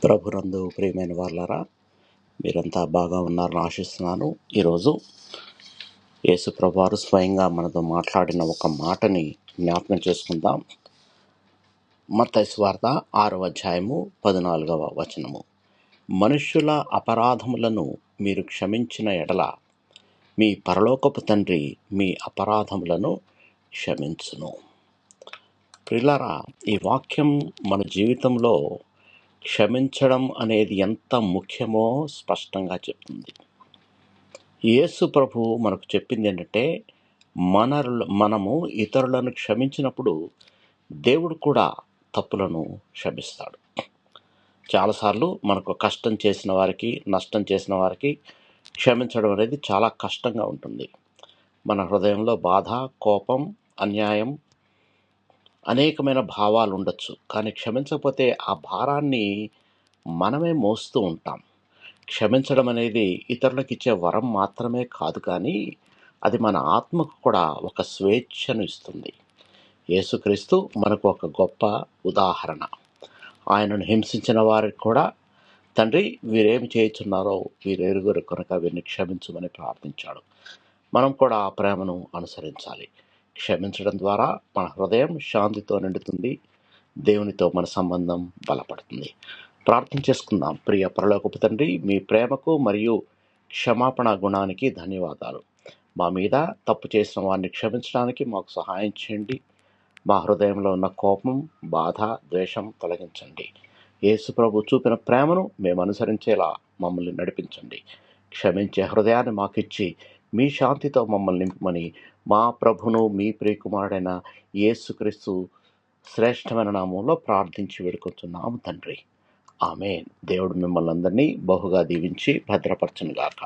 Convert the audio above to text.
ప్రభునందు ప్రియమైన వాళ్ళారా, మీరంతా బాగా ఉన్నారని ఆశిస్తున్నాను. ఈరోజు యేసు ప్రభువారు స్వయంగా మనతో మాట్లాడిన ఒక మాటని జ్ఞాపకం చేసుకుందాం. మత్తయి సువార్త 6వ అధ్యాయము 14వ వచనము. మనుష్యుల అపరాధములను మీరు క్షమించిన ఎడల మీ పరలోకపు తండ్రి మీ అపరాధములను క్షమించును. ప్రియులారా, ఈ వాక్యం మన జీవితంలో క్షమించడం అనేది ఎంత ముఖ్యమో స్పష్టంగా చెప్తుంది. యేసు ప్రభు మనకు చెప్పింది ఏంటంటే, మనము ఇతరులను క్షమించినప్పుడు దేవుడు కూడా తప్పులను క్షమిస్తాడు. చాలాసార్లు మనకు కష్టం చేసిన వారికి, నష్టం చేసిన వారికి క్షమించడం అనేది చాలా కష్టంగా ఉంటుంది. మన హృదయంలో బాధ, కోపం, అన్యాయం, అనేకమైన భావాలు ఉండొచ్చు. కానీ క్షమించకపోతే ఆ భారాన్ని మనమే మోస్తూ ఉంటాం. క్షమించడం అనేది ఇతరులకు ఇచ్చే వరం మాత్రమే కాదు, కానీ అది మన ఆత్మకు కూడా ఒక స్వేచ్ఛను ఇస్తుంది. యేసుక్రీస్తు మనకు ఒక గొప్ప ఉదాహరణ. ఆయనను హింసించిన వారికి కూడా, తండ్రి వీరేమి చేయుచున్నారో వీరెరుగురు కనుక వీరిని క్షమించమని ప్రార్థించాడు. మనం కూడా ఆ ప్రేమను అనుసరించాలి. క్షమించడం ద్వారా మన హృదయం శాంతితో నిండుతుంది, దేవునితో మన సంబంధం బలపడుతుంది. ప్రార్థన చేసుకుందాం. ప్రియ పరలోకపు తండ్రి, మీ ప్రేమకు మరియు క్షమాపణ గుణానికి ధన్యవాదాలు. మా మీద తప్పు చేసిన వారిని క్షమించడానికి మాకు సహాయం చేయండి. మా హృదయంలో ఉన్న కోపం, బాధ, ద్వేషం తొలగించండి. యేసు ప్రభు చూపిన ప్రేమను మేము అనుసరించేలా మమ్మల్ని నడిపించండి. క్షమించే హృదయాన్ని మాకిచ్చి మీ శాంతితో మమ్మల్ని నింపమని మా ప్రభును, మీ ప్రియకుమారుడైన యేసుక్రీస్తు శ్రేష్టమైన నామంలో ప్రార్థించి వేడుకొంచున్నాము తండ్రి. ఆమేన్. దేవుడు మిమ్మల్ని అందరినీ బహుగా దీవించి భద్రపరచునుగాక.